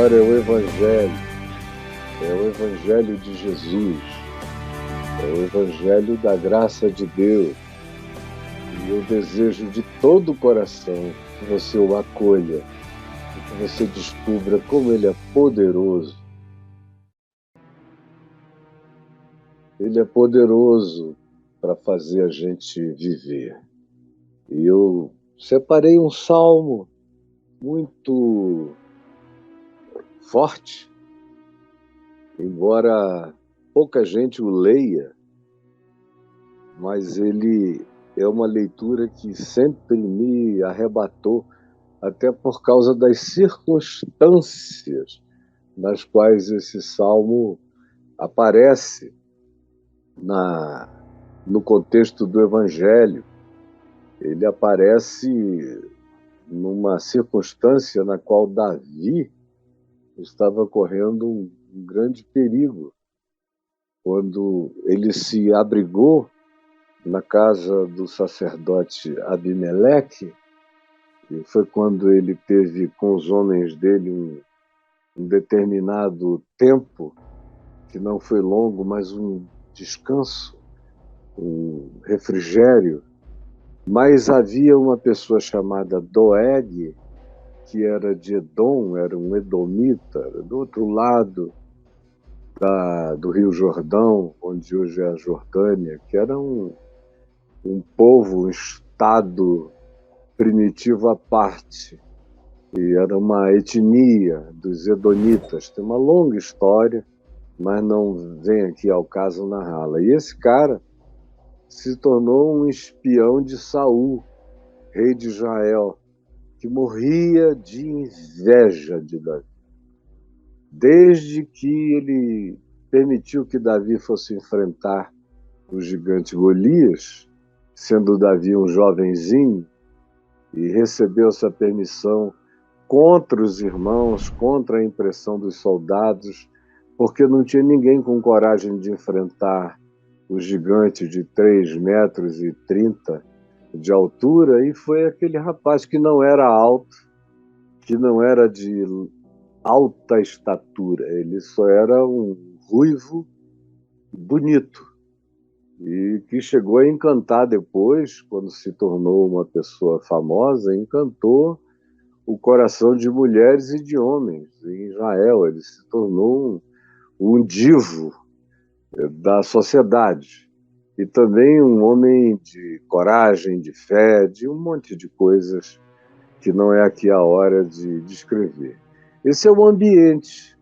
agora é o Evangelho de Jesus, é o Evangelho da graça de Deus. E eu desejo de todo o coração que você o acolha e que você descubra como ele é poderoso. Ele é poderoso para fazer a gente viver. E eu separei um salmo muito forte, embora pouca gente o leia, mas ele é uma leitura que sempre me arrebatou, até por causa das circunstâncias nas quais esse salmo aparece no contexto do Evangelho. Ele aparece numa circunstância na qual Davi estava correndo um grande perigo, quando ele se abrigou na casa do sacerdote Abimeleque, e foi quando ele teve com os homens dele um determinado tempo, que não foi longo, mas um descanso, um refrigério. Mas havia uma pessoa chamada Doeg, que era de Edom, era um edomita, do outro lado do Rio Jordão, onde hoje é a Jordânia, que era um povo, um estado primitivo à parte, e era uma etnia dos edomitas. Tem uma longa história, mas não vem aqui ao caso narrá-la. E esse cara se tornou um espião de Saul, rei de Israel, que morria de inveja de Davi. Desde que ele permitiu que Davi fosse enfrentar o gigante Golias, sendo Davi um jovenzinho, e recebeu essa permissão contra os irmãos, contra a impressão dos soldados, porque não tinha ninguém com coragem de enfrentar o gigante de 3,30 m de altura, e foi aquele rapaz que não era alto, que não era de alta estatura, ele só era um ruivo bonito, e que chegou a encantar depois, quando se tornou uma pessoa famosa, encantou o coração de mulheres e de homens em Israel. Ele se tornou um divo da sociedade, e também um homem de coragem, de fé, de um monte de coisas que não é aqui a hora de descrever. Esse é o ambiente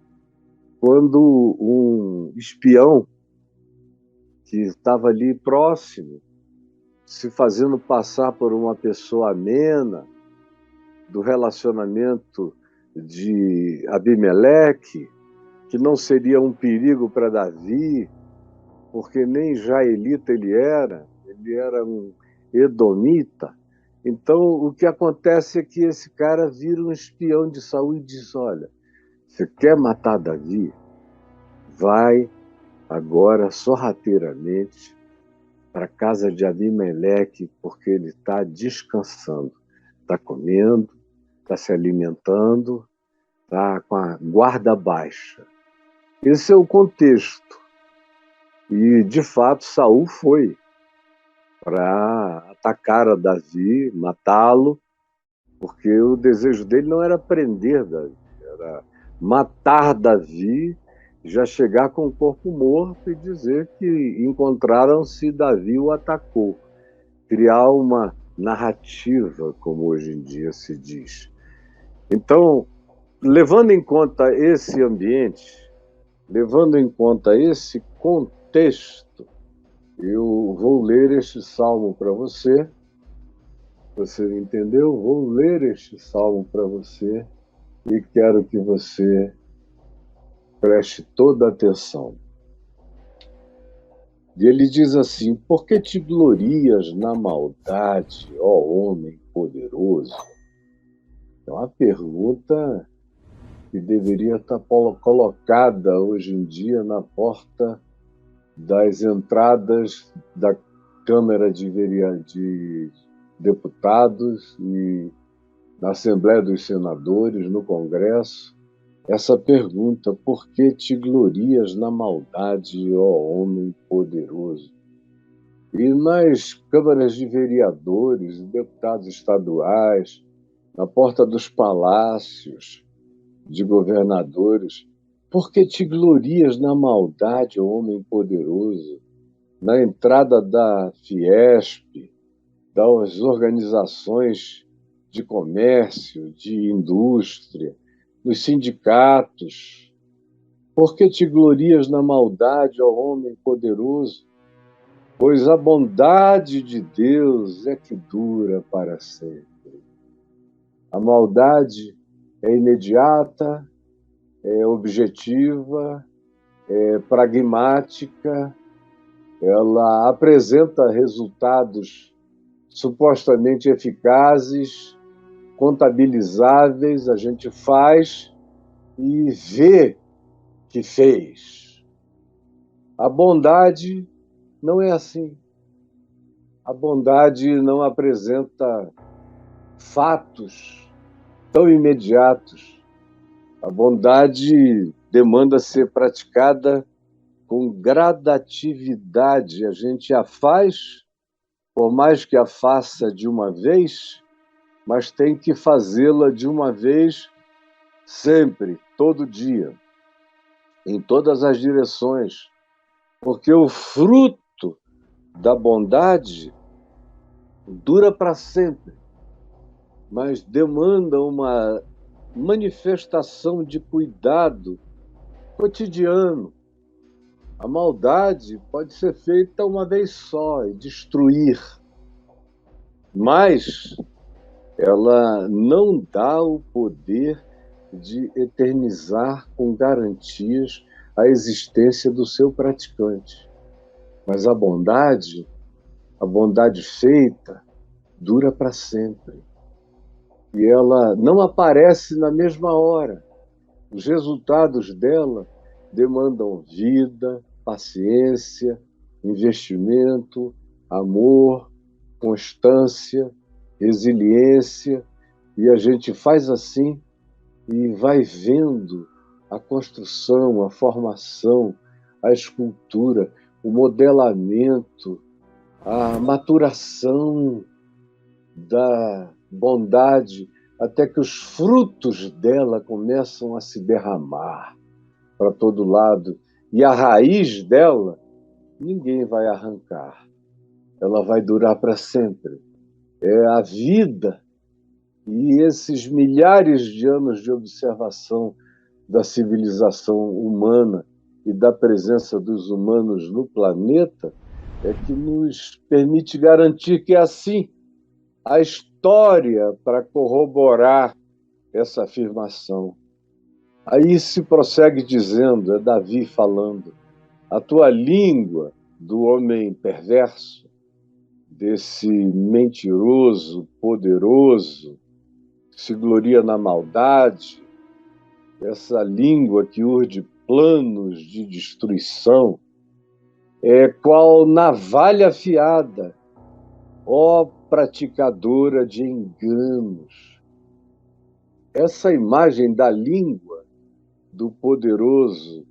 quando um espião que estava ali próximo, se fazendo passar por uma pessoa amena, do relacionamento de Abimeleque, que não seria um perigo para Davi, porque nem israelita ele era um edomita. Então, o que acontece é que esse cara vira um espião de Saul e diz: olha, você quer matar Davi? Vai agora sorrateiramente para a casa de Abimeleque, porque ele está descansando, está comendo, está se alimentando, está com a guarda baixa. Esse é o contexto. E, de fato, Saul foi para atacar a Davi, matá-lo, porque o desejo dele não era prender Davi, era matar Davi, já chegar com o corpo morto e dizer que encontraram-se e Davi o atacou. Criar uma narrativa, como hoje em dia se diz. Então, levando em conta esse ambiente, levando em conta esse contexto, eu vou ler este salmo para você. Você entendeu? Vou ler este salmo para você e quero que você preste toda a atenção. E ele diz assim: por que te glorias na maldade, ó homem poderoso? É uma pergunta que deveria estar colocada hoje em dia na porta das entradas da Câmara de Deputados e na Assembleia dos Senadores, no Congresso. essa pergunta: por que te glorias na maldade, ó homem poderoso? E nas câmaras de vereadores, deputados estaduais, na porta dos palácios de governadores, por que te glorias na maldade, ó homem poderoso? Na entrada da Fiesp, das organizações de comércio, de indústria, nos sindicatos. Por que te glorias na maldade, ó homem poderoso? Pois a bondade de Deus é que dura para sempre. A maldade é imediata, é objetiva, é pragmática, ela apresenta resultados supostamente eficazes, contabilizáveis, a gente faz e vê que fez. A bondade não é assim. A bondade não apresenta fatos tão imediatos. A bondade demanda ser praticada com gradatividade. A gente a faz, por mais que a faça de uma vez, mas tem que fazê-la de uma vez sempre, todo dia, em todas as direções, porque o fruto da bondade dura para sempre, mas demanda uma manifestação de cuidado cotidiano. A maldade pode ser feita uma vez só e destruir, mas ela não dá o poder de eternizar com garantias a existência do seu praticante. Mas a bondade feita, dura para sempre. E ela não aparece na mesma hora. Os resultados dela demandam vida, paciência, investimento, amor, constância, resiliência, e a gente faz assim e vai vendo a construção, a formação, a escultura, o modelamento, a maturação da bondade, até que os frutos dela começam a se derramar para todo lado. E a raiz dela, ninguém vai arrancar. Ela vai durar para sempre. É a vida e esses milhares de anos de observação da civilização humana e da presença dos humanos no planeta é que nos permite garantir que é assim. A história para corroborar essa afirmação. Aí se prossegue dizendo, é Davi falando, a tua língua do homem perverso, desse mentiroso, poderoso, que se gloria na maldade, essa língua que urde planos de destruição, é qual navalha afiada, ó praticadora de enganos. Essa imagem da língua do poderoso,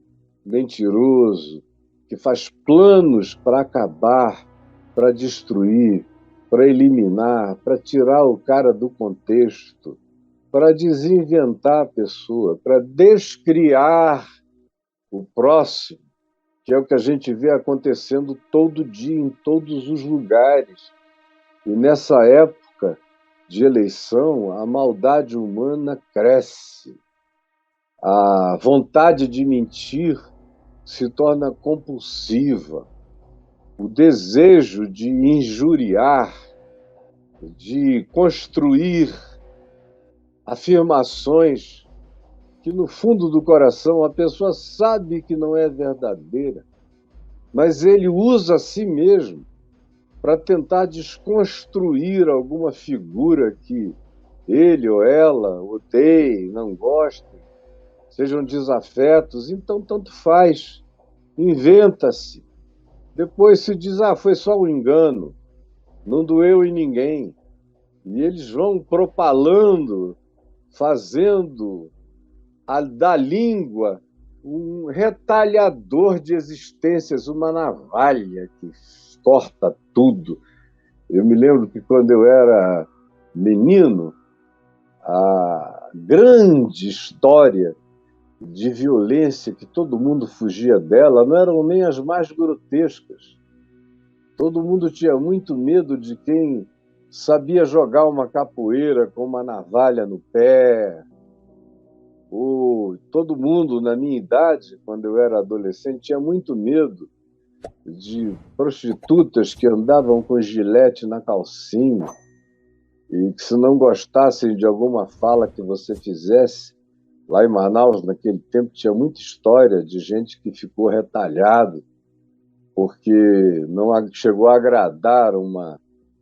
mentiroso, que faz planos para acabar, para destruir, para eliminar, para tirar o cara do contexto, para desinventar a pessoa, para descriar o próximo, que é o que a gente vê acontecendo todo dia, em todos os lugares. E nessa época de eleição, a maldade humana cresce. A vontade de mentir se torna compulsiva. O desejo de injuriar, de construir afirmações que, no fundo do coração, a pessoa sabe que não é verdadeira, mas ele usa a si mesmo para tentar desconstruir alguma figura que ele ou ela odeie, não goste, sejam desafetos, então tanto faz, inventa-se. Depois se diz, foi só um engano, não doeu em ninguém. E eles vão propalando, fazendo da língua um retalhador de existências, uma navalha que corta tudo. Eu me lembro que quando eu era menino, a grande história de violência que todo mundo fugia dela não eram nem as mais grotescas. Todo mundo tinha muito medo de quem sabia jogar uma capoeira com uma navalha no pé. Todo mundo, na minha idade, quando eu era adolescente, tinha muito medo de prostitutas que andavam com gilete na calcinha e que, se não gostassem de alguma fala que você fizesse, lá em Manaus, naquele tempo, tinha muita história de gente que ficou retalhado porque não chegou a agradar uma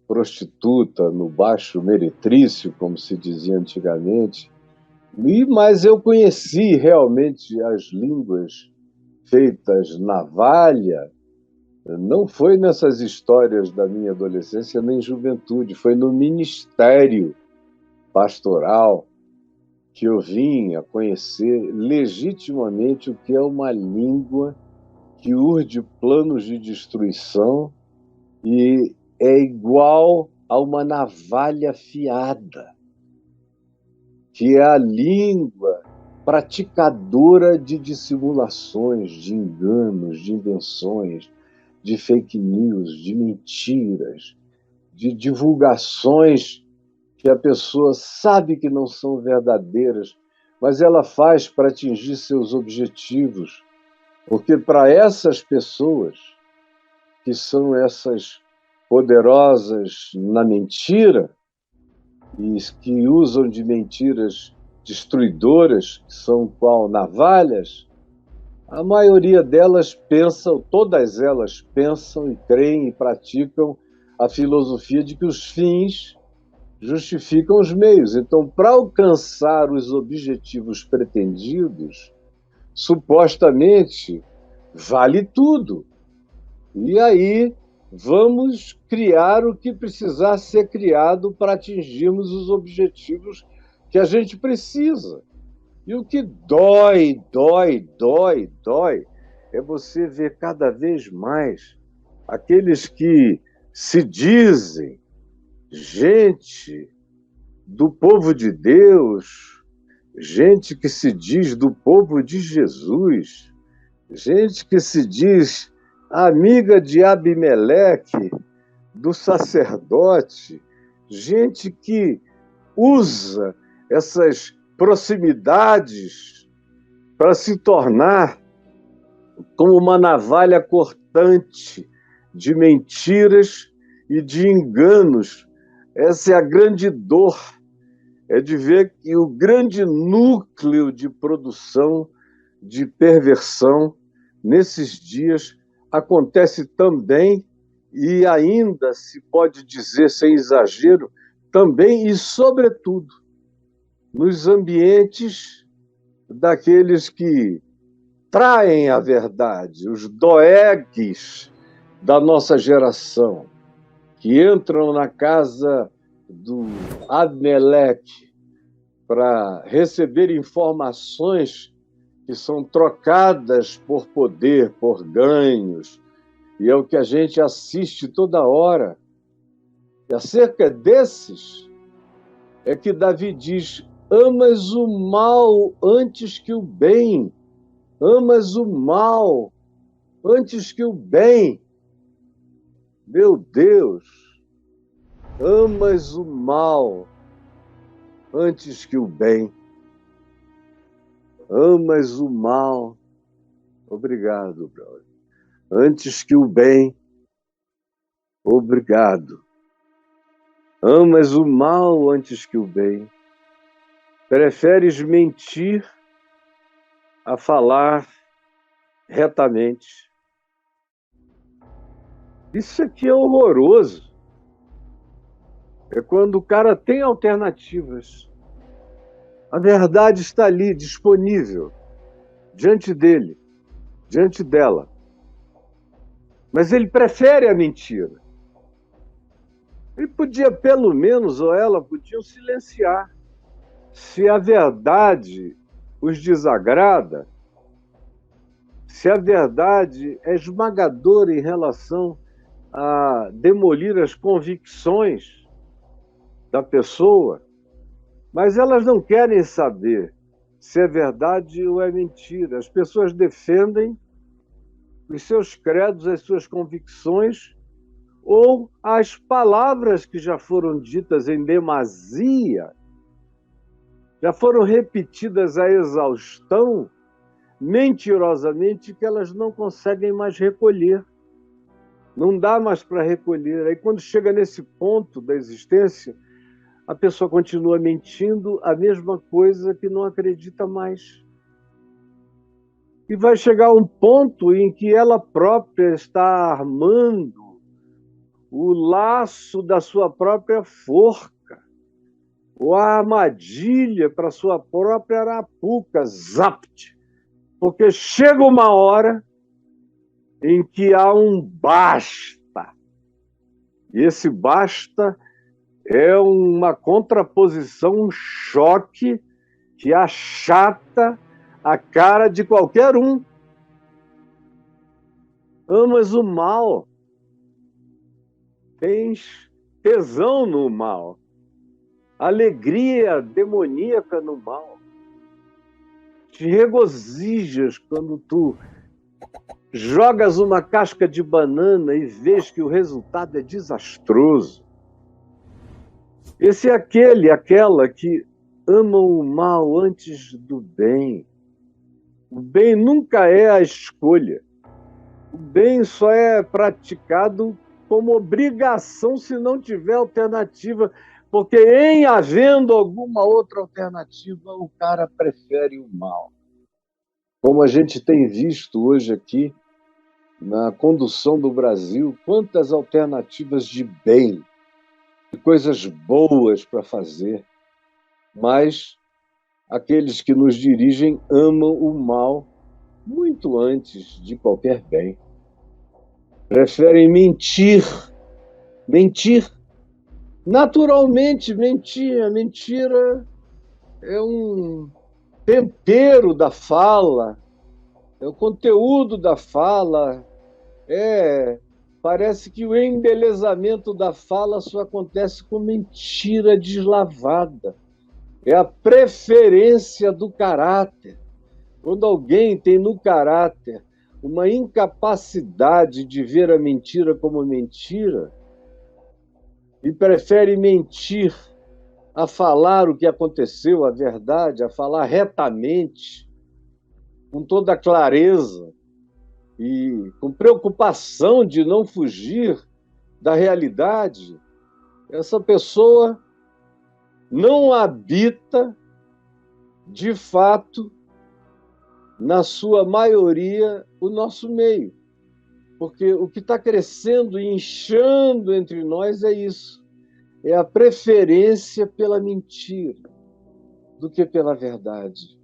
prostituta no Baixo Meretrício, como se dizia antigamente. Mas eu conheci realmente as línguas feitas navalha, não foi nessas histórias da minha adolescência nem juventude, foi no ministério pastoral que eu vim a conhecer legitimamente o que é uma língua que urde planos de destruição e é igual a uma navalha afiada, que é a língua praticadora de dissimulações, de enganos, de invenções, de fake news, de mentiras, de divulgações que a pessoa sabe que não são verdadeiras, mas ela faz para atingir seus objetivos. Porque para essas pessoas, que são essas poderosas na mentira, e que usam de mentiras destruidoras, que são qual navalhas, a maioria delas pensam, todas elas pensam e creem e praticam a filosofia de que os fins justificam os meios. Então, para alcançar os objetivos pretendidos, supostamente vale tudo. E aí vamos criar o que precisar ser criado para atingirmos os objetivos que a gente precisa. E o que dói é você ver cada vez mais aqueles que se dizem gente do povo de Deus, gente que se diz do povo de Jesus, gente que se diz amiga de Abimeleque, do sacerdote, gente que usa essas proximidades para se tornar como uma navalha cortante de mentiras e de enganos. Essa é a grande dor, é de ver que o grande núcleo de produção de perversão nesses dias acontece também, e ainda se pode dizer sem exagero, também e sobretudo nos ambientes daqueles que traem a verdade, os doegues da nossa geração, que entram na casa do Abimeleque para receber informações que são trocadas por poder, por ganhos, e é o que a gente assiste toda hora. E acerca desses é que Davi diz: amas o mal antes que o bem, amas o mal antes que o bem. Meu Deus, amas o mal antes que o bem. Amas o mal, obrigado, brother. Antes que o bem, obrigado. Amas o mal antes que o bem. Preferes mentir a falar retamente. Isso aqui é horroroso. É quando o cara tem alternativas. A verdade está ali, disponível, diante dele, diante dela. Mas ele prefere a mentira. Ele podia, pelo menos, ou ela, podiam silenciar. Se a verdade os desagrada, se a verdade é esmagadora em relação a demolir as convicções da pessoa, mas elas não querem saber se é verdade ou é mentira. As pessoas defendem os seus credos, as suas convicções, ou as palavras que já foram ditas em demasia, já foram repetidas à exaustão, mentirosamente, que elas não conseguem mais recolher. Não dá mais para recolher. Aí, quando chega nesse ponto da existência, a pessoa continua mentindo a mesma coisa que não acredita mais. E vai chegar um ponto em que ela própria está armando o laço da sua própria forca, ou a armadilha para sua própria arapuca, zapt. Porque chega uma hora em que há um basta. E esse basta é uma contraposição, um choque que achata a cara de qualquer um. Amas o mal, tens tesão no mal, alegria demoníaca no mal. Te regozijas quando tu jogas uma casca de banana e vês que o resultado é desastroso. Esse é aquela que amam o mal antes do bem. O bem nunca é a escolha. O bem só é praticado como obrigação se não tiver alternativa, porque em havendo alguma outra alternativa, o cara prefere o mal. Como a gente tem visto hoje aqui, na condução do Brasil, quantas alternativas de bem, de coisas boas para fazer, mas aqueles que nos dirigem amam o mal muito antes de qualquer bem. Preferem mentir. Naturalmente, mentir. A mentira é um tempero da fala, é o conteúdo da fala, parece que o embelezamento da fala só acontece com mentira deslavada. É a preferência do caráter. Quando alguém tem no caráter uma incapacidade de ver a mentira como mentira e prefere mentir a falar o que aconteceu, a verdade, a falar retamente, com toda clareza e com preocupação de não fugir da realidade, essa pessoa não habita, de fato, na sua maioria, o nosso meio. Porque o que está crescendo e inchando entre nós é isso. É a preferência pela mentira do que pela verdade.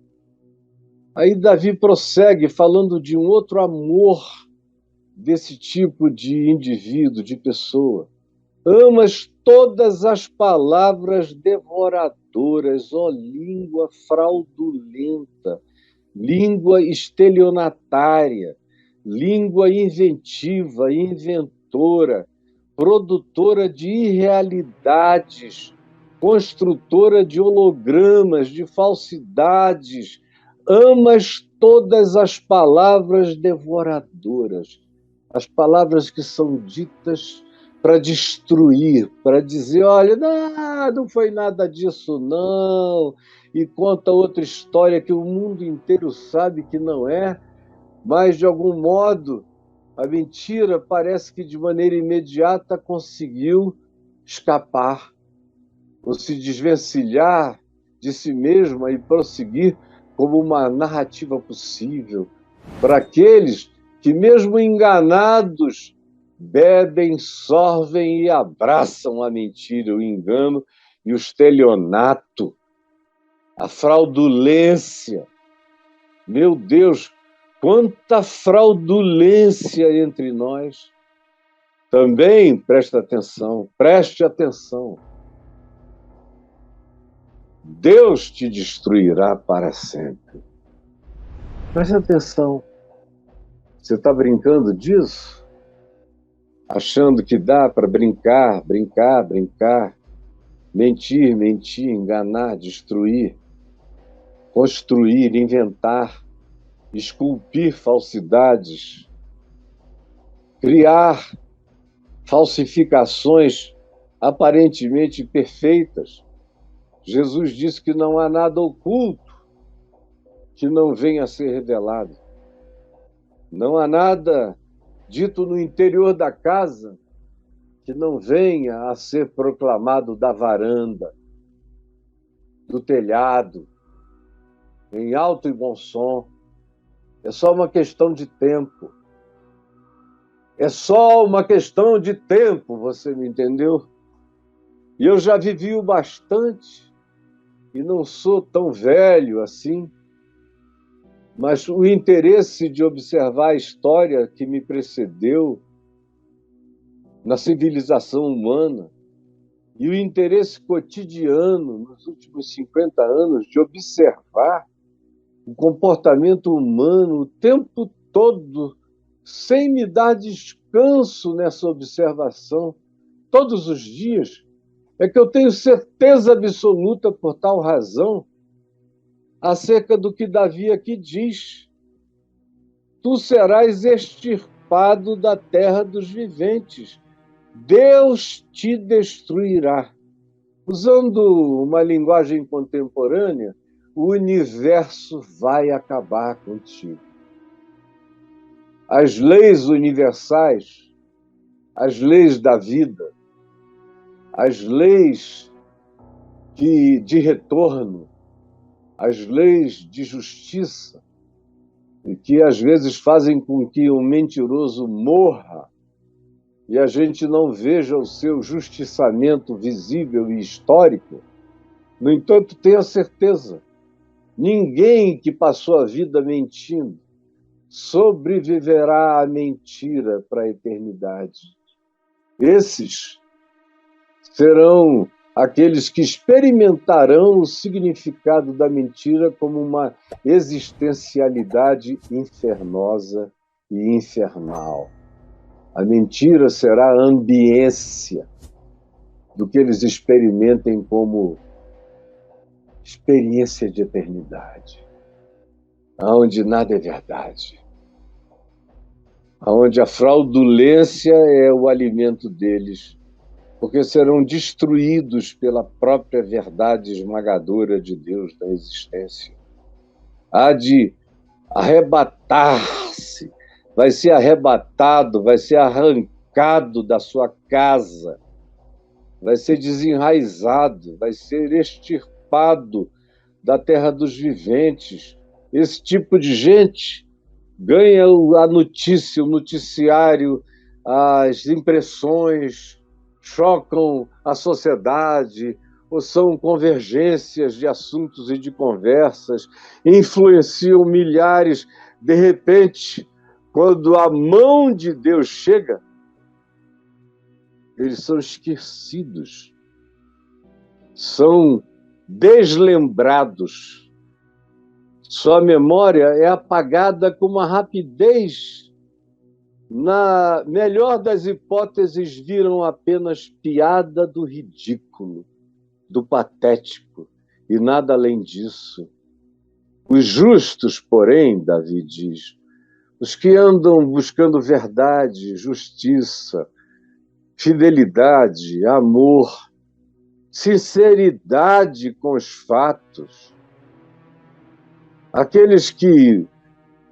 Aí Davi prossegue falando de um outro amor desse tipo de indivíduo, de pessoa. Amas todas as palavras devoradoras, ó língua fraudulenta, língua estelionatária, língua inventiva, inventora, produtora de irrealidades, construtora de hologramas, de falsidades. Amas todas as palavras devoradoras, as palavras que são ditas para destruir, para dizer, olha, não foi nada disso, não, e conta outra história que o mundo inteiro sabe que não é, mas, de algum modo, a mentira parece que, de maneira imediata, conseguiu escapar, ou se desvencilhar de si mesma e prosseguir como uma narrativa possível para aqueles que, mesmo enganados, bebem, sorvem e abraçam a mentira, o engano e o estelionato, a fraudulência. Meu Deus, quanta fraudulência entre nós. Também preste atenção. Deus te destruirá para sempre. Preste atenção. Você está brincando disso? Achando que dá para brincar, mentir, enganar, destruir, construir, inventar, esculpir falsidades, criar falsificações aparentemente perfeitas. Jesus disse que não há nada oculto que não venha a ser revelado. Não há nada dito no interior da casa que não venha a ser proclamado da varanda, do telhado, em alto e bom som. É só uma questão de tempo. É só uma questão de tempo, você me entendeu? E eu já vivi o bastante, e não sou tão velho assim, mas o interesse de observar a história que me precedeu na civilização humana e o interesse cotidiano nos últimos 50 anos de observar o comportamento humano o tempo todo, sem me dar descanso nessa observação, todos os dias, é que eu tenho certeza absoluta, por tal razão, acerca do que Davi aqui diz: tu serás extirpado da terra dos viventes, Deus te destruirá. Usando uma linguagem contemporânea, o universo vai acabar contigo. As leis universais, as leis da vida, as leis de retorno, as leis de justiça, e que às vezes fazem com que um mentiroso morra e a gente não veja o seu justiçamento visível e histórico. No entanto, tenha certeza, ninguém que passou a vida mentindo sobreviverá à mentira para a eternidade. Esses serão aqueles que experimentarão o significado da mentira como uma existencialidade infernosa e infernal. A mentira será a ambiência do que eles experimentem como experiência de eternidade, onde nada é verdade, onde a fraudulência é o alimento deles, porque serão destruídos pela própria verdade esmagadora de Deus da existência. Há de arrebatar-se, vai ser arrebatado, vai ser arrancado da sua casa, vai ser desenraizado, vai ser extirpado da terra dos viventes. Esse tipo de gente ganha a notícia, o noticiário, as impressões, chocam a sociedade, ou são convergências de assuntos e de conversas, influenciam milhares. De repente, quando a mão de Deus chega, eles são esquecidos, são deslembrados. Sua memória é apagada com uma rapidez. Na melhor das hipóteses, viram apenas piada do ridículo, do patético, e nada além disso. Os justos, porém, Davi diz, os que andam buscando verdade, justiça, fidelidade, amor, sinceridade com os fatos, aqueles que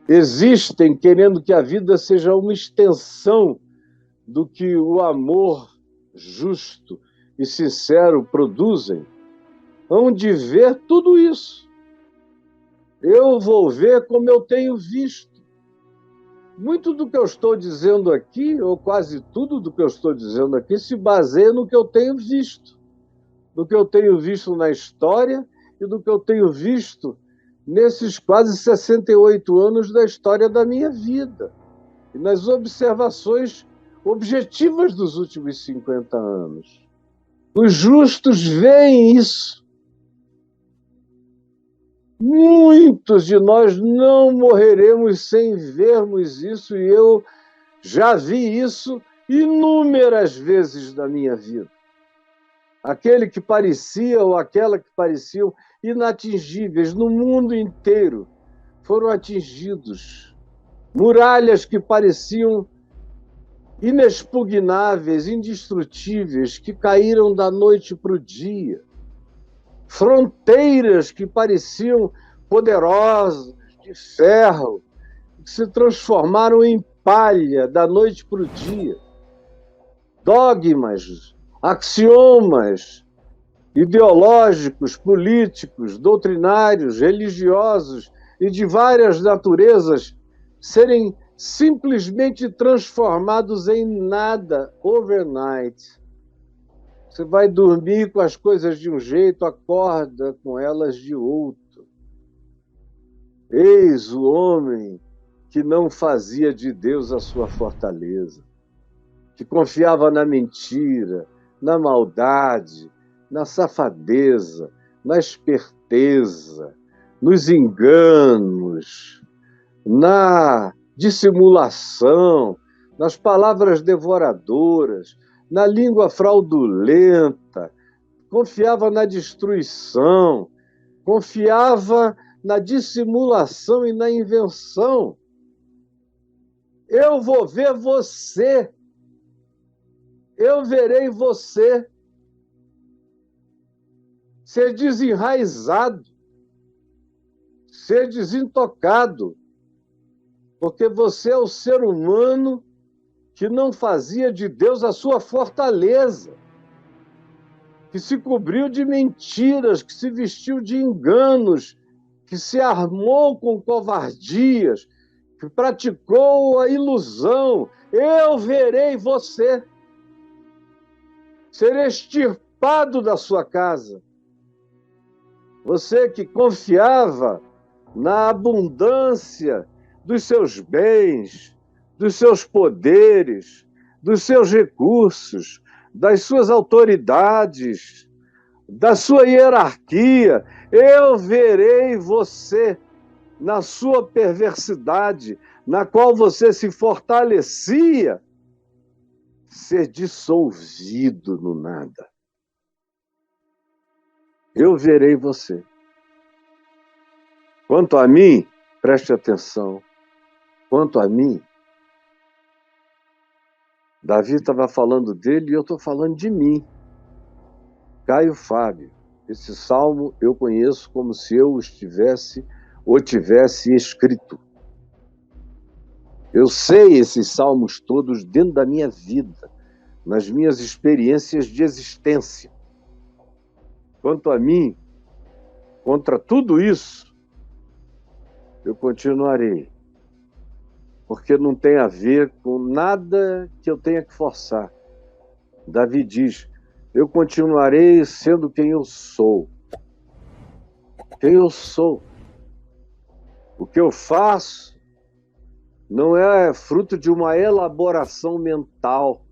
existem querendo que a vida seja uma extensão do que o amor justo e sincero produzem, hão de ver tudo isso. Eu vou ver como eu tenho visto. Muito do que eu estou dizendo aqui, ou quase tudo do que eu estou dizendo aqui, se baseia no que eu tenho visto. Do que eu tenho visto na história e do que eu tenho visto nesses quase 68 anos da história da minha vida. E nas observações objetivas dos últimos 50 anos. Os justos veem isso. Muitos de nós não morreremos sem vermos isso, e eu já vi isso inúmeras vezes na minha vida. Aquele que parecia ou aquela que pareciam inatingíveis no mundo inteiro foram atingidos. Muralhas que pareciam inexpugnáveis, indestrutíveis, que caíram da noite para o dia. Fronteiras que pareciam poderosas, de ferro, que se transformaram em palha da noite para o dia. Dogmas, axiomas ideológicos, políticos, doutrinários, religiosos e de várias naturezas serem simplesmente transformados em nada overnight. Você vai dormir com as coisas de um jeito, acorda com elas de outro. Eis o homem que não fazia de Deus a sua fortaleza, que confiava na mentira, na maldade, na safadeza, na esperteza, nos enganos, na dissimulação, nas palavras devoradoras, na língua fraudulenta, confiava na destruição, confiava na dissimulação e na invenção. Eu vou ver você, eu verei você ser desenraizado, ser desintocado, porque você é o ser humano que não fazia de Deus a sua fortaleza, que se cobriu de mentiras, que se vestiu de enganos, que se armou com covardias, que praticou a ilusão. Eu verei você ser extirpado da sua casa. Você que confiava na abundância dos seus bens, dos seus poderes, dos seus recursos, das suas autoridades, da sua hierarquia. Eu verei você na sua perversidade, na qual você se fortalecia, ser dissolvido no nada. Eu verei você. Quanto a mim, preste atenção, quanto a mim, Davi estava falando dele e eu estou falando de mim. Caio Fábio, esse salmo eu conheço como se eu o tivesse escrito. Eu sei esses salmos todos dentro da minha vida, nas minhas experiências de existência. Quanto a mim, contra tudo isso, eu continuarei. Porque não tem a ver com nada que eu tenha que forçar. Davi diz, eu continuarei sendo quem eu sou. Quem eu sou. O que eu faço não é fruto de uma elaboração mental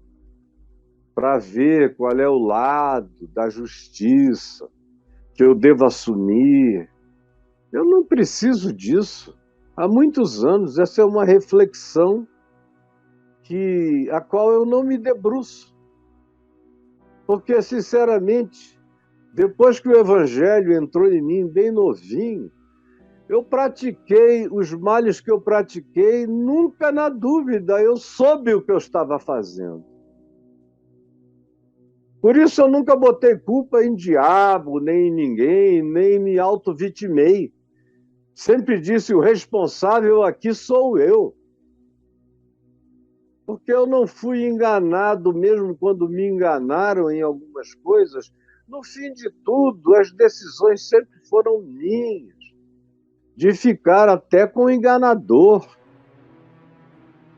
para ver qual é o lado da justiça que eu devo assumir. Eu não preciso disso. Há muitos anos, essa é uma reflexão a qual eu não me debruço. Porque, sinceramente, depois que o Evangelho entrou em mim bem novinho, eu pratiquei os males que eu pratiquei, nunca na dúvida, eu soube o que eu estava fazendo. Por isso eu nunca botei culpa em diabo, nem em ninguém, nem me auto-vitimei. Sempre disse, o responsável aqui sou eu. Porque eu não fui enganado, mesmo quando me enganaram em algumas coisas. No fim de tudo, as decisões sempre foram minhas, de ficar até com o enganador,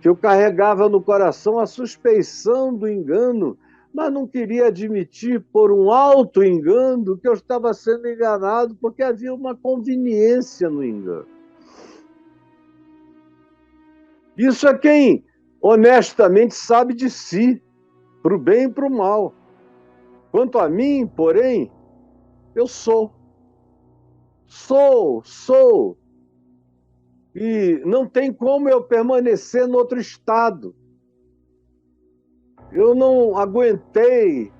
que eu carregava no coração a suspeição do engano, mas não queria admitir por um alto engano que eu estava sendo enganado, porque havia uma conveniência no engano. Isso é quem honestamente sabe de si, para o bem e para o mal. Quanto a mim, porém, eu sou Sou. E não tem como eu permanecer no outro estado. Eu não aguentei,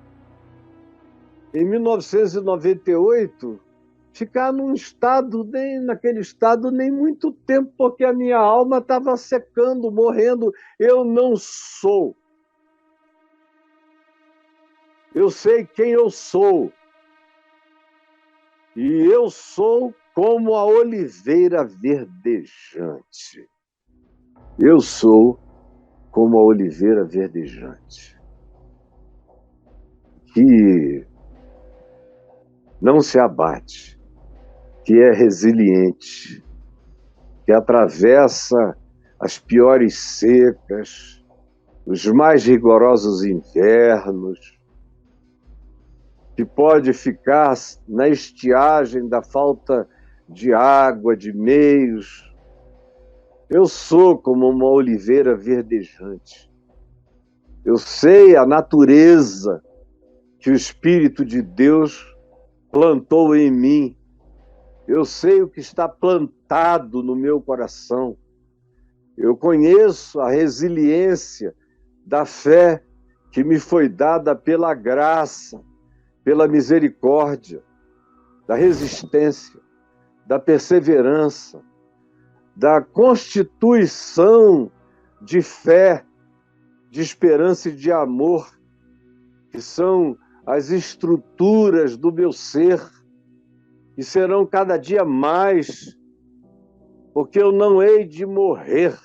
em 1998, ficar naquele estado nem muito tempo, porque a minha alma estava secando, morrendo. Eu não sou. Eu sei quem eu sou. E eu sou como a oliveira verdejante. Eu sou como a oliveira verdejante, que não se abate, que é resiliente, que atravessa as piores secas, os mais rigorosos invernos, que pode ficar na estiagem da falta de água, de meios. Eu sou como uma oliveira verdejante. Eu sei a natureza que o Espírito de Deus plantou em mim. Eu sei o que está plantado no meu coração. Eu conheço a resiliência da fé que me foi dada pela graça, pela misericórdia, da resistência, da perseverança, da constituição de fé, de esperança e de amor, que são as estruturas do meu ser, que serão cada dia mais, porque eu não hei de morrer.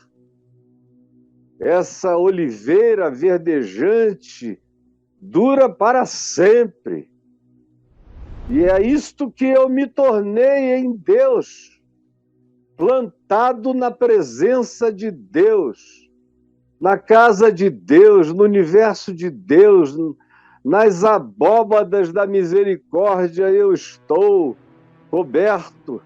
Essa oliveira verdejante dura para sempre. E é isto que eu me tornei em Deus, plantado na presença de Deus, na casa de Deus, no universo de Deus, nas abóbadas da misericórdia eu estou coberto.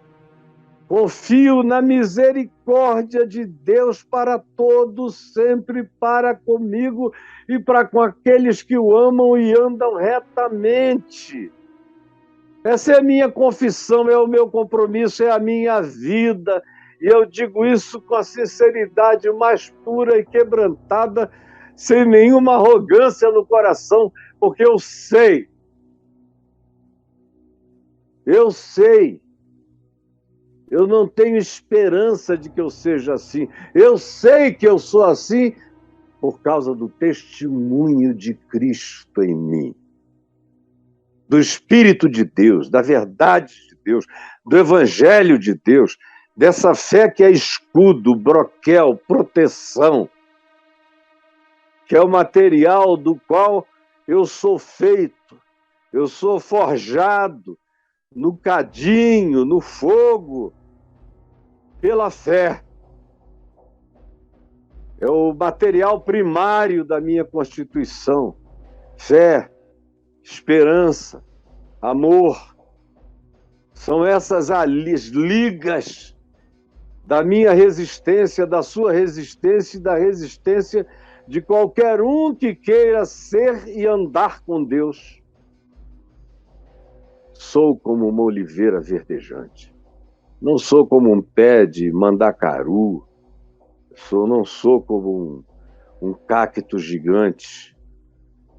Confio na misericórdia de Deus para todos, sempre para comigo e para com aqueles que o amam e andam retamente. Essa é a minha confissão, é o meu compromisso, é a minha vida. E eu digo isso com a sinceridade mais pura e quebrantada, sem nenhuma arrogância no coração, porque eu sei, eu não tenho esperança de que eu seja assim. Eu sei que eu sou assim por causa do testemunho de Cristo em mim, do Espírito de Deus, da verdade de Deus, do Evangelho de Deus, dessa fé que é escudo, broquel, proteção, que é o material do qual eu sou feito, eu sou forjado no cadinho, no fogo, pela fé. É o material primário da minha constituição. Fé, esperança, amor. São essas as ligas da minha resistência, da sua resistência e da resistência de qualquer um que queira ser e andar com Deus. Sou como uma oliveira verdejante. Não sou como um pé de mandacaru. Não sou como um cacto gigante.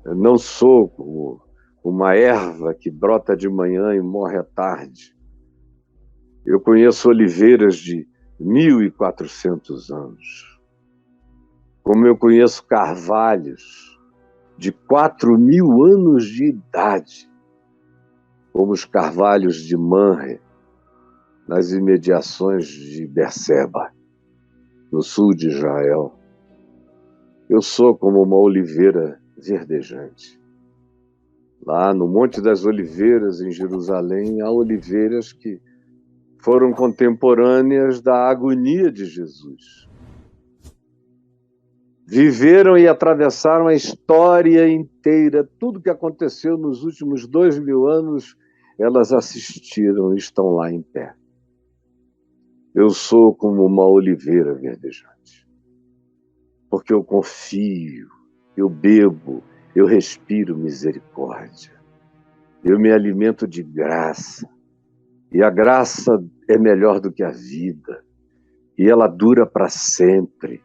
Eu não sou como uma erva que brota de manhã e morre à tarde. Eu conheço oliveiras de 1.400 anos. Como eu conheço carvalhos de 4.000 anos de idade, como os carvalhos de Manre, nas imediações de Berseba, no sul de Israel. Eu sou como uma oliveira verdejante. Lá no Monte das Oliveiras, em Jerusalém, há oliveiras que foram contemporâneas da agonia de Jesus. Viveram e atravessaram a história inteira, tudo que aconteceu nos últimos 2.000 anos, elas assistiram e estão lá em pé. Eu sou como uma oliveira verdejante, porque eu confio, eu bebo, eu respiro misericórdia, eu me alimento de graça E a graça é melhor do que a vida. E ela dura para sempre.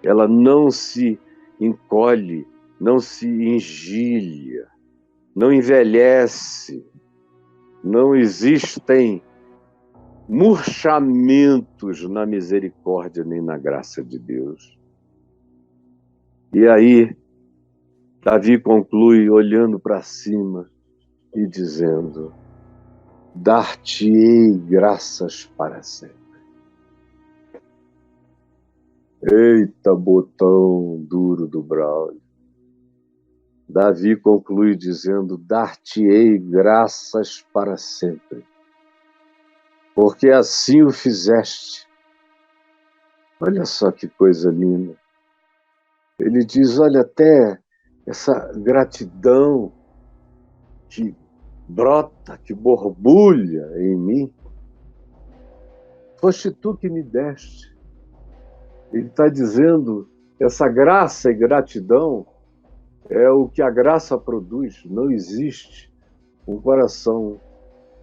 Ela não se encolhe, não se engilha, não envelhece. Não existem murchamentos na misericórdia nem na graça de Deus. E aí, Davi conclui olhando para cima e dizendo: dar-te-ei graças para sempre. Eita, botão duro do Braulio. Davi conclui dizendo: dar-te-ei graças para sempre, porque assim o fizeste. Olha só que coisa linda. Ele diz: olha, até essa gratidão que brota, que borbulha em mim, foste tu que me deste. Ele está dizendo, essa graça e gratidão é o que a graça produz. Não existe um coração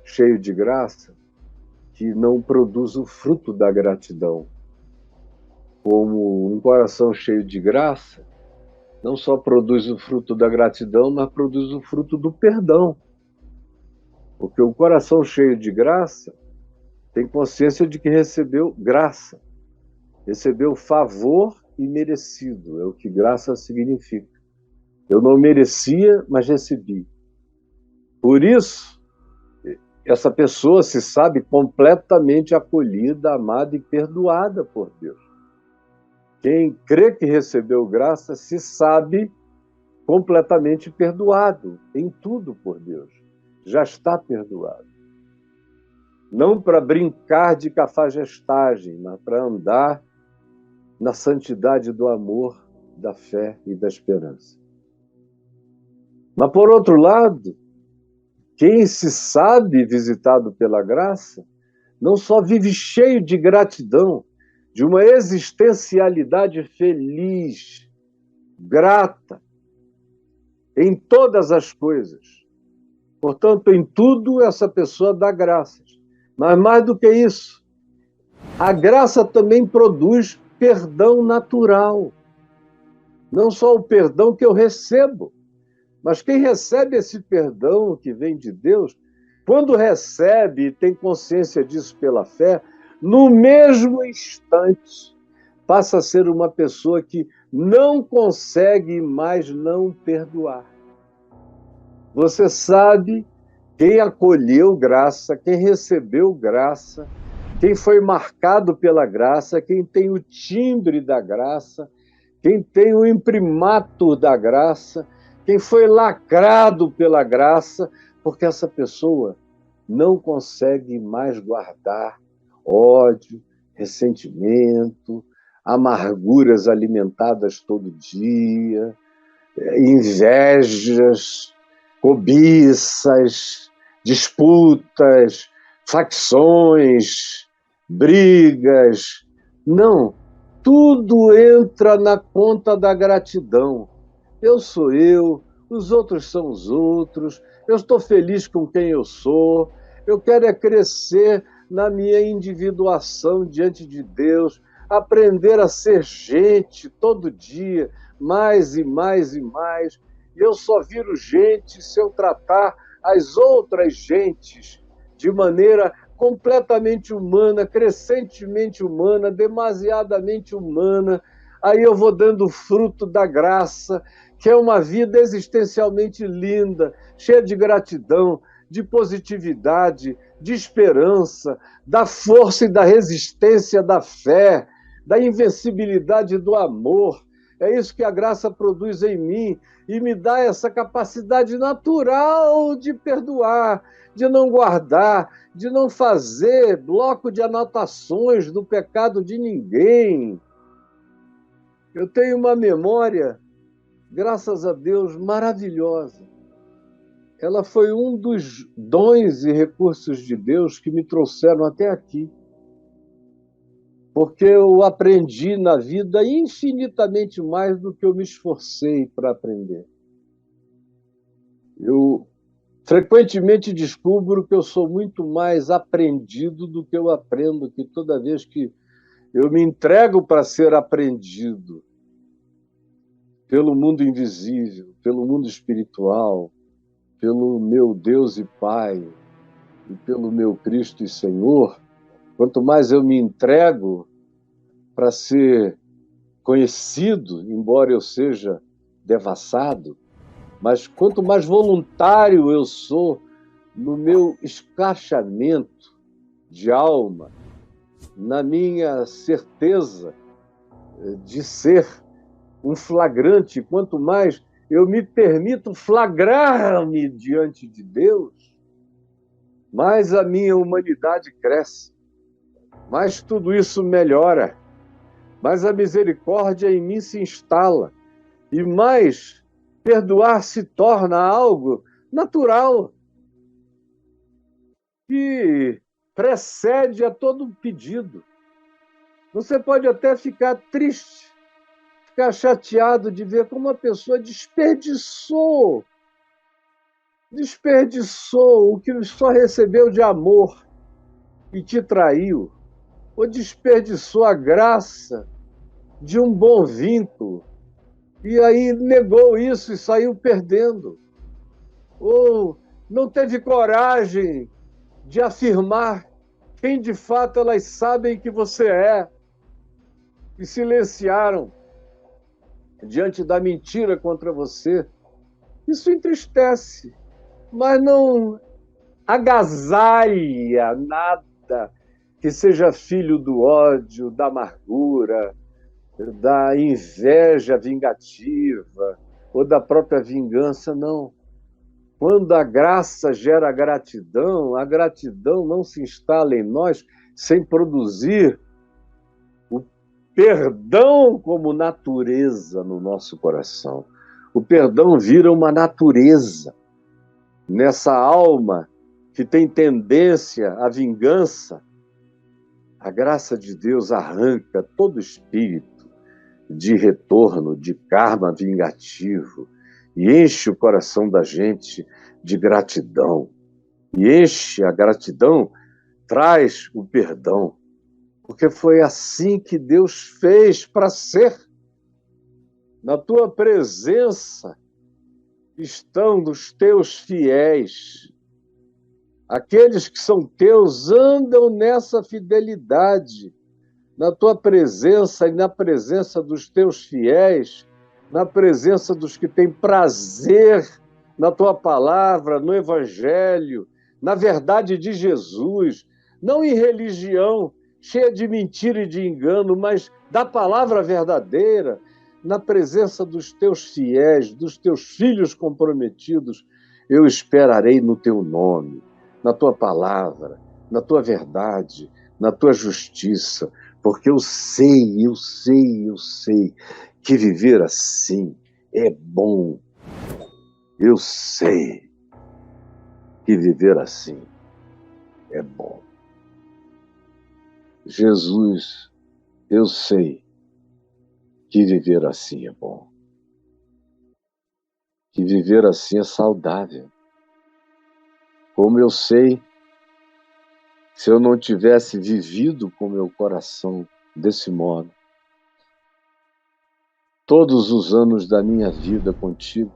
cheio de graça que não produz o fruto da gratidão. Como um coração cheio de graça não só produz o fruto da gratidão, mas produz o fruto do perdão. Porque o coração cheio de graça tem consciência de que recebeu graça, recebeu favor imerecido, é o que graça significa. Eu não merecia, mas recebi. Por isso, essa pessoa se sabe completamente acolhida, amada e perdoada por Deus. Quem crê que recebeu graça se sabe completamente perdoado em tudo por Deus. Já está perdoado. Não para brincar de cafajestagem, mas para andar na santidade do amor, da fé e da esperança. Mas, por outro lado, quem se sabe visitado pela graça, não só vive cheio de gratidão, de uma existencialidade feliz, grata, em todas as coisas. Portanto, em tudo essa pessoa dá graças. Mas mais do que isso, a graça também produz perdão natural. Não só o perdão que eu recebo, mas quem recebe esse perdão que vem de Deus, quando recebe e tem consciência disso pela fé, no mesmo instante passa a ser uma pessoa que não consegue mais não perdoar. Você sabe quem acolheu graça, quem recebeu graça, quem foi marcado pela graça, quem tem o timbre da graça, quem tem o imprimatur da graça, quem foi lacrado pela graça, porque essa pessoa não consegue mais guardar ódio, ressentimento, amarguras alimentadas todo dia, invejas, cobiças, disputas, facções, brigas. Não, tudo entra na conta da gratidão. Eu sou eu, os outros são os outros, eu estou feliz com quem eu sou, eu quero é crescer na minha individuação diante de Deus, aprender a ser gente todo dia, mais e mais e mais. E eu só viro gente se eu tratar as outras gentes de maneira completamente humana, crescentemente humana, demasiadamente humana. Aí eu vou dando o fruto da graça, que é uma vida existencialmente linda, cheia de gratidão, de positividade, de esperança, da força e da resistência da fé, da invencibilidade do amor. É isso que a graça produz em mim e me dá essa capacidade natural de perdoar, de não guardar, de não fazer bloco de anotações do pecado de ninguém. Eu tenho uma memória, graças a Deus, maravilhosa. Ela foi um dos dons e recursos de Deus que me trouxeram até aqui. Porque eu aprendi na vida infinitamente mais do que eu me esforcei para aprender. Eu frequentemente descubro que eu sou muito mais aprendido do que eu aprendo, que toda vez que eu me entrego para ser aprendido pelo mundo invisível, pelo mundo espiritual, pelo meu Deus e Pai e pelo meu Cristo e Senhor, quanto mais eu me entrego para ser conhecido, embora eu seja devassado, mas quanto mais voluntário eu sou no meu escrachamento de alma, na minha certeza de ser um flagrante, quanto mais eu me permito flagrar-me diante de Deus, mais a minha humanidade cresce, mais tudo isso melhora, mais a misericórdia em mim se instala e mais perdoar se torna algo natural que precede a todo pedido. Você pode até ficar triste, ficar chateado de ver como uma pessoa desperdiçou o que só recebeu de amor e te traiu, ou desperdiçou a graça de um bom vínculo e aí negou isso e saiu perdendo, ou não teve coragem de afirmar quem de fato elas sabem que você é e silenciaram diante da mentira contra você. Isso entristece, mas não agasalha nada que seja filho do ódio, da amargura, da inveja vingativa ou da própria vingança, não. Quando a graça gera gratidão, a gratidão não se instala em nós sem produzir o perdão como natureza no nosso coração. O perdão vira uma natureza nessa alma que tem tendência à vingança. A graça de Deus arranca todo espírito de retorno, de karma vingativo, e enche o coração da gente de gratidão. E enche a gratidão, traz o perdão. Porque foi assim que Deus fez para ser. Na tua presença estão os teus fiéis. Aqueles que são teus andam nessa fidelidade. Na tua presença e na presença dos teus fiéis, na presença dos que têm prazer na tua palavra, no Evangelho, na verdade de Jesus, não em religião cheia de mentira e de engano, mas da palavra verdadeira, na presença dos teus fiéis, dos teus filhos comprometidos, eu esperarei no teu nome, na tua palavra, na tua verdade, na tua justiça, porque eu sei que viver assim é bom. Eu sei que viver assim é bom. Jesus, eu sei que viver assim é bom. Que viver assim é saudável. Como eu sei, se eu não tivesse vivido com meu coração desse modo, todos os anos da minha vida contigo,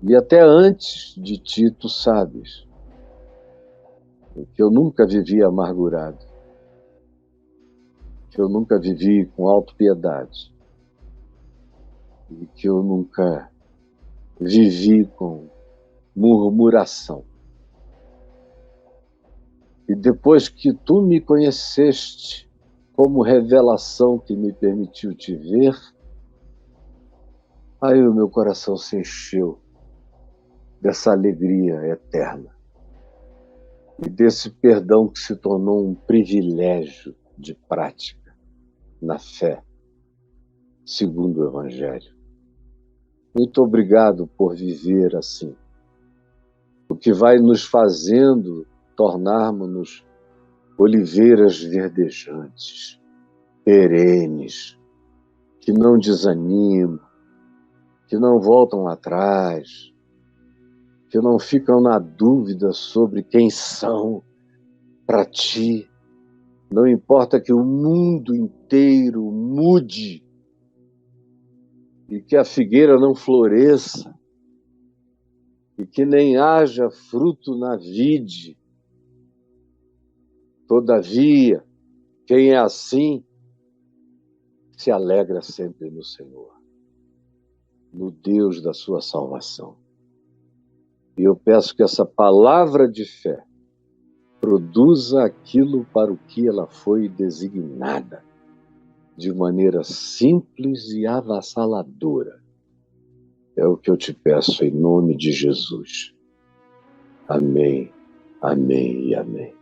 e até antes de ti, tu sabes, que eu nunca vivi amargurado, que eu nunca vivi com autopiedade, e que eu nunca vivi com murmuração. E depois que tu me conheceste como revelação que me permitiu te ver, aí o meu coração se encheu dessa alegria eterna e desse perdão que se tornou um privilégio de prática na fé, segundo o Evangelho. Muito obrigado por viver assim, o que vai nos fazendo tornarmos-nos oliveiras verdejantes, perenes, que não desanimam, que não voltam atrás, que não ficam na dúvida sobre quem são para ti. Não importa que o mundo inteiro mude e que a figueira não floresça e que nem haja fruto na vide. Todavia, quem é assim se alegra sempre no Senhor, no Deus da sua salvação. E eu peço que essa palavra de fé produza aquilo para o que ela foi designada, de maneira simples e avassaladora. É o que eu te peço em nome de Jesus. Amém, amém e amém.